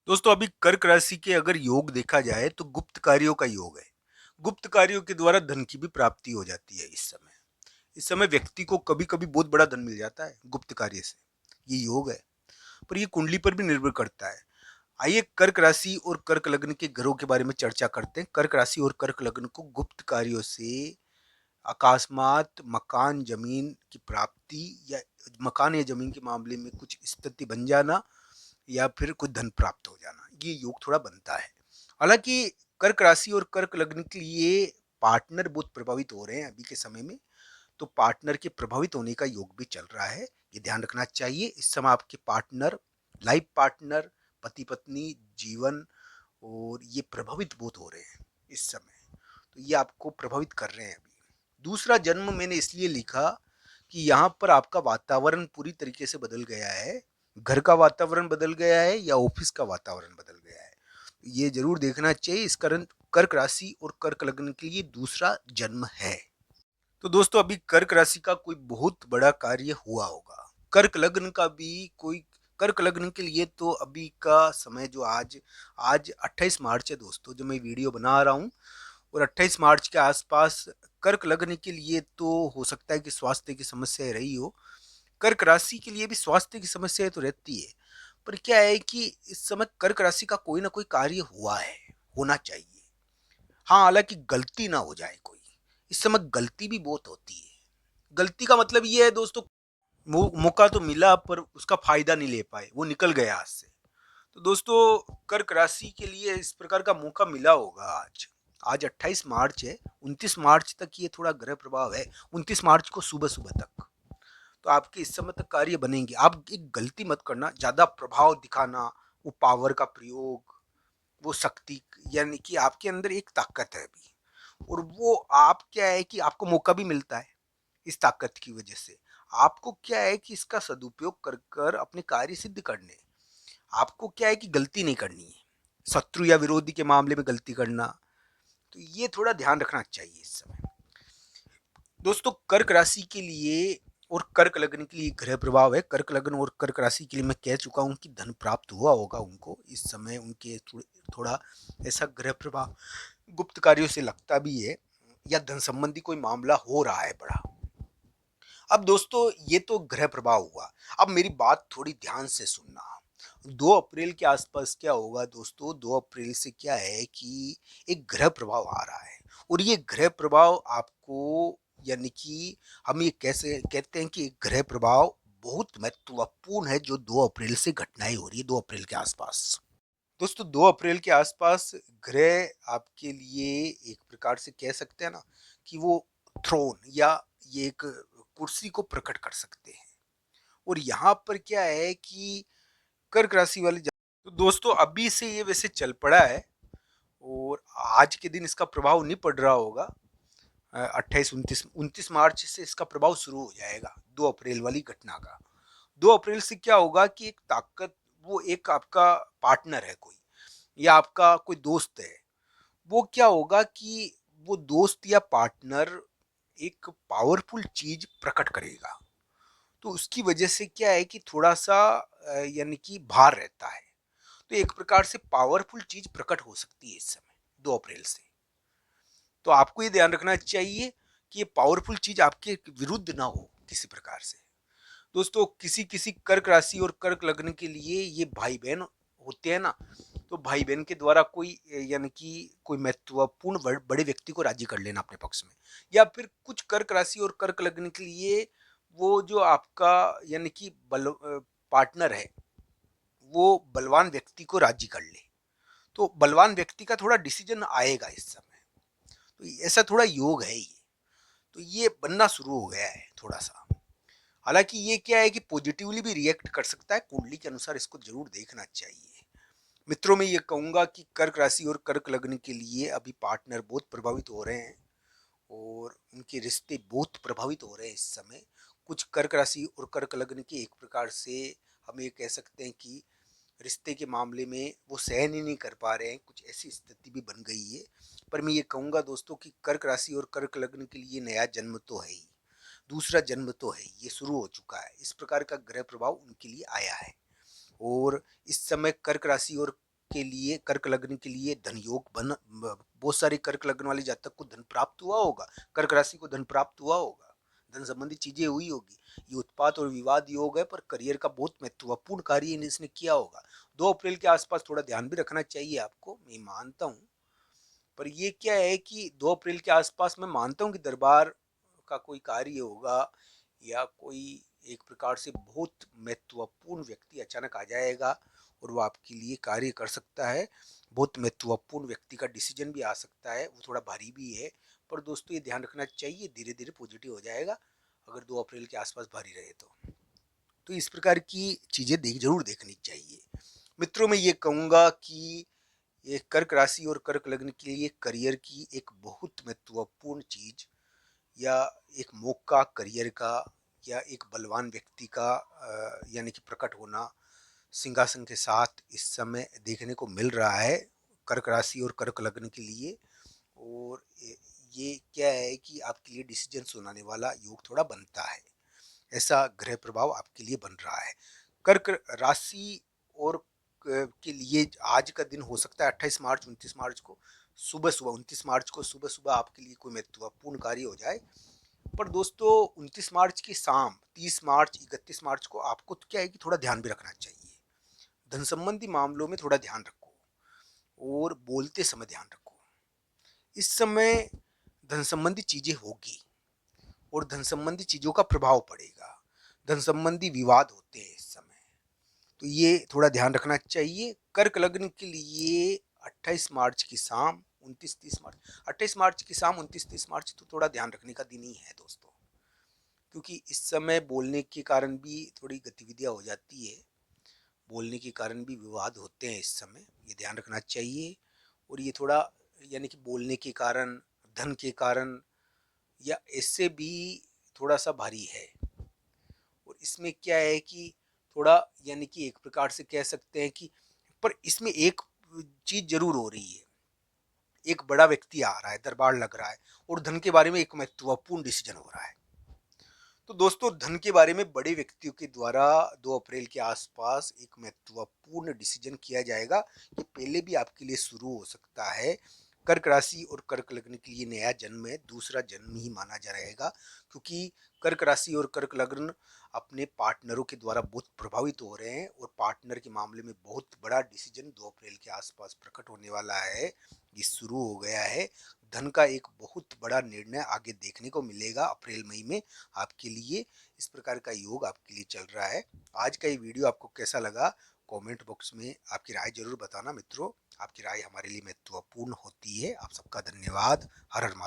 दोस्तों अभी कर्क राशि के अगर योग देखा जाए तो गुप्त कार्यों का योग है। गुप्त कार्यों के द्वारा धन की भी प्राप्ति हो जाती है इस समय व्यक्ति को कभी कभी बहुत बड़ा धन मिल जाता है गुप्त कार्य से। ये योग है, पर ये कुंडली पर भी निर्भर करता है। आइए कर्क राशि और कर्क लग्न के ग्रहों के बारे में चर्चा करते हैं। कर्क राशि और कर्क लग्न को गुप्त कार्यों से अकस्मात मकान जमीन की प्राप्ति या मकान या जमीन के मामले में कुछ स्थिति बन जाना या फिर कुछ धन प्राप्त हो जाना, ये योग थोड़ा बनता है। हालांकि कर्क राशि और कर्क लग्न के लिए पार्टनर बहुत प्रभावित हो रहे हैं अभी के समय में। तो पार्टनर के प्रभावित होने का योग भी चल रहा है, ये ध्यान रखना चाहिए। इस समय आपके पार्टनर, लाइफ पार्टनर, पति पत्नी, जीवन और ये प्रभावित बहुत हो रहे हैं इस समय। तो ये आपको प्रभावित कर रहे हैं अभी। दूसरा जन्म मैंने इसलिए लिखा कि यहाँ पर आपका वातावरण पूरी तरीके से बदल गया है। घर का वातावरण बदल गया है या ऑफिस का वातावरण बदल गया है, ये जरूर देखना चाहिए। इस कारण कर्क राशि और कर्क लग्न के लिए दूसरा जन्म है। तो दोस्तों अभी कर्क राशि का कोई बहुत बड़ा कार्य हुआ होगा, कर्क लग्न का भी कोई। कर्क लग्न के लिए तो अभी का समय जो आज आज 28 मार्च है दोस्तों, जो मैं वीडियो बना रहा हूँ, और 28 मार्च के आसपास कर्क लग्न के लिए तो हो सकता है कि स्वास्थ्य की समस्या रही हो। कर्क राशि के लिए भी स्वास्थ्य की समस्या तो रहती है, पर क्या है कि इस समय कर्क राशि का कोई ना कोई कार्य हुआ है, होना चाहिए। हाँ, हालांकि गलती ना हो जाए कोई। इस समय गलती भी बहुत होती है। गलती का मतलब ये है दोस्तों, मौका तो मिला पर उसका फायदा नहीं ले पाए, वो निकल गया हाथ से। तो दोस्तों कर्क राशि के लिए इस प्रकार का मौका मिला होगा आज। आज 28 मार्च है, 29 मार्च तक ये थोड़ा ग्रह प्रभाव है। 29 मार्च को सुबह सुबह तक तो आपके इस समय तक कार्य बनेंगे। आप एक गलती मत करना, ज्यादा प्रभाव दिखाना, वो पावर का प्रयोग, वो शक्ति, यानी कि आपके अंदर एक ताकत है अभी, और वो आप क्या है कि आपको मौका भी मिलता है इस ताकत की वजह से। आपको क्या है कि इसका सदुपयोग कर कर अपने कार्य सिद्ध करने। आपको क्या है कि गलती नहीं करनी है, शत्रु या विरोधी के मामले में गलती करना। तो ये थोड़ा ध्यान रखना चाहिए इस समय। दोस्तों कर्क राशि के लिए और कर्क लग्न के लिए ग्रह प्रभाव है। कर्क लग्न और कर्क राशि के लिए मैं कह चुका हूं कि धन प्राप्त हुआ होगा उनको इस समय। उनके थोड़ा ऐसा ग्रह प्रभाव गुप्त कार्यों से लगता भी है, या धन संबंधी कोई मामला हो रहा है बड़ा। अब दोस्तों ये तो ग्रह प्रभाव हुआ। अब मेरी बात थोड़ी ध्यान से सुनना। 2 अप्रैल के आसपास क्या होगा दोस्तों, 2 अप्रैल से क्या है कि एक ग्रह प्रभाव आ रहा है, और ये ग्रह प्रभाव आपको, यानी कि हम ये कैसे कहते हैं कि एक ग्रह प्रभाव बहुत महत्वपूर्ण है जो 2 अप्रैल से घटनाएं हो रही है 2 अप्रैल के आसपास। दोस्तों 2 अप्रैल के आसपास ग्रह आपके लिए एक प्रकार से कह सकते हैं ना कि वो थ्रोन या ये एक कुर्सी को प्रकट कर सकते हैं। और यहाँ पर क्या है कि कर्क राशि वाले तो दोस्तों अभी से ये वैसे चल पड़ा है, और आज के दिन इसका प्रभाव नहीं पड़ रहा होगा। 28 29 मार्च से इसका प्रभाव शुरू हो जाएगा 2 अप्रैल वाली घटना का। 2 अप्रैल से क्या होगा कि एक ताकत, वो एक आपका पार्टनर है कोई, या आपका कोई दोस्त है, वो क्या होगा कि वो दोस्त या पार्टनर एक पावरफुल चीज प्रकट करेगा। तो उसकी वजह से क्या है कि थोड़ा सा यानी कि भार रहता है। तो एक प्रकार से पावरफुल चीज प्रकट हो सकती है इस समय 2 अप्रैल से। तो आपको ये ध्यान रखना चाहिए कि ये पावरफुल चीज आपके विरुद्ध ना हो किसी प्रकार से। दोस्तों किसी किसी कर्क राशि और कर्क लग्न के लिए ये भाई बहन होते हैं ना, तो भाई बहन के द्वारा कोई यानी कि कोई महत्वपूर्ण बड़े व्यक्ति को राजी कर लेना अपने पक्ष में। या फिर कुछ कर्क राशि और कर्क लग्न के लिए वो जो आपका यानी कि पार्टनर है, वो बलवान व्यक्ति को राजी कर ले। तो बलवान व्यक्ति का थोड़ा डिसीजन आएगा इस समय। तो ऐसा थोड़ा योग है ये। तो ये बनना शुरू हो गया है थोड़ा सा। हालांकि ये क्या है कि पॉजिटिवली भी रिएक्ट कर सकता है, कुंडली के अनुसार इसको जरूर देखना चाहिए। मित्रों में ये कहूंगा कि कर्क राशि और कर्क लग्न के लिए अभी पार्टनर बहुत प्रभावित हो रहे हैं, और उनके रिश्ते बहुत प्रभावित हो रहे हैं इस समय। कुछ कर्क राशि और कर्क लग्न के एक प्रकार से हम ये कह सकते हैं कि रिश्ते के मामले में वो सहन ही नहीं कर पा रहे हैं, कुछ ऐसी स्थिति भी बन गई है। पर मैं ये कहूँगा दोस्तों कि कर्क राशि और कर्क लग्न के लिए नया जन्म तो है ही, दूसरा जन्म तो है, ये शुरू हो चुका है। इस प्रकार का ग्रह प्रभाव उनके लिए आया है। और इस समय कर्क राशि और के लिए, कर्क लग्न के लिए धन योग बहुत सारे कर्क लग्न वाले जातक को धन प्राप्त हुआ होगा, कर्क राशि को धन प्राप्त हुआ होगा, धन संबंधी चीजें हुई होगी। ये उत्पात और विवाद योग है, पर करियर का बहुत महत्वपूर्ण कार्य इसने किया होगा। 2 अप्रैल के आसपास थोड़ा ध्यान भी रखना चाहिए आपको, मैं मानता हूँ। पर ये क्या है कि 2 अप्रैल के आसपास मैं मानता हूँ कि दरबार का कोई कार्य होगा, या कोई एक प्रकार से बहुत महत्वपूर्ण व्यक्ति अचानक आ जाएगा और वो आपके लिए कार्य कर सकता है। बहुत महत्वपूर्ण व्यक्ति का डिसीजन भी आ सकता है, वो थोड़ा भारी भी है। पर दोस्तों ये ध्यान रखना चाहिए, धीरे धीरे पॉजिटिव हो जाएगा अगर 2 अप्रैल के आसपास भारी रहे तो इस प्रकार की चीज़ें जरूर देखनी चाहिए। मित्रों, मैं ये कहूँगा कि ये कर्क राशि और कर्क लग्न के लिए करियर की एक बहुत महत्वपूर्ण चीज, या एक मौका करियर का, या एक बलवान व्यक्ति का यानी कि प्रकट होना सिंहासन के साथ इस समय देखने को मिल रहा है कर्क राशि और कर्क लग्न के लिए। और ये क्या है कि आपके लिए डिसीजन सुनाने वाला योग थोड़ा बनता है, ऐसा ग्रह प्रभाव आपके लिए बन रहा है। कर्क राशि और के लिए आज का दिन हो सकता है 28 मार्च 29 मार्च को सुबह सुबह 29 मार्च को सुबह सुबह आपके लिए कोई महत्वपूर्ण कार्य हो जाए। पर दोस्तों 29 मार्च की शाम 30 मार्च 31 मार्च को आपको तो क्या है कि थोड़ा ध्यान भी रखना चाहिए। धन संबंधी मामलों में थोड़ा ध्यान रखो और बोलते समय ध्यान रखो। इस समय धन संबंधी चीजें होगी और धन संबंधी चीजों का प्रभाव पड़ेगा, धन संबंधी विवाद होते हैं इस समय, तो ये थोड़ा ध्यान रखना चाहिए। कर्क लग्न के लिए 28 मार्च की शाम 29-30 मार्च, 28 मार्च की शाम 29-30 मार्च तो थोड़ा ध्यान रखने का दिन ही है दोस्तों, क्योंकि इस समय बोलने के कारण भी थोड़ी गतिविधियां हो जाती है, बोलने के कारण भी विवाद होते हैं इस समय, ये ध्यान रखना चाहिए। और ये थोड़ा यानी कि बोलने के कारण, धन के कारण, या इससे भी थोड़ा सा भारी है। और इसमें क्या है कि थोड़ा यानी कि एक प्रकार से कह सकते हैं कि, पर इसमें एक चीज जरूर हो रही है, एक बड़ा व्यक्ति आ रहा है, दरबार लग रहा है, और धन के बारे में एक महत्वपूर्ण डिसीजन हो रहा है। तो दोस्तों धन के बारे में बड़े व्यक्तियों के द्वारा 2 अप्रैल के आसपास एक महत्वपूर्ण डिसीजन किया जाएगा, कि पहले भी आपके लिए शुरू हो सकता है। कर्क राशि और कर्क लग्न के लिए नया जन्म है, दूसरा जन्म ही माना जाएगा, क्योंकि कर्क राशि और कर्क लग्न अपने पार्टनरों के द्वारा बहुत प्रभावित हो रहे हैं, और पार्टनर के मामले में बहुत बड़ा डिसीजन 2 अप्रैल के आसपास प्रकट होने वाला है, ये शुरू हो गया है। धन का एक बहुत बड़ा निर्णय आगे देखने को मिलेगा अप्रैल मई में आपके लिए, इस प्रकार का योग आपके लिए चल रहा है। आज का ये वीडियो आपको कैसा लगा, कमेंट बॉक्स में आपकी राय जरूर बताना मित्रों, आपकी राय हमारे लिए महत्वपूर्ण होती है। आप सबका धन्यवाद। हर हर महादेव।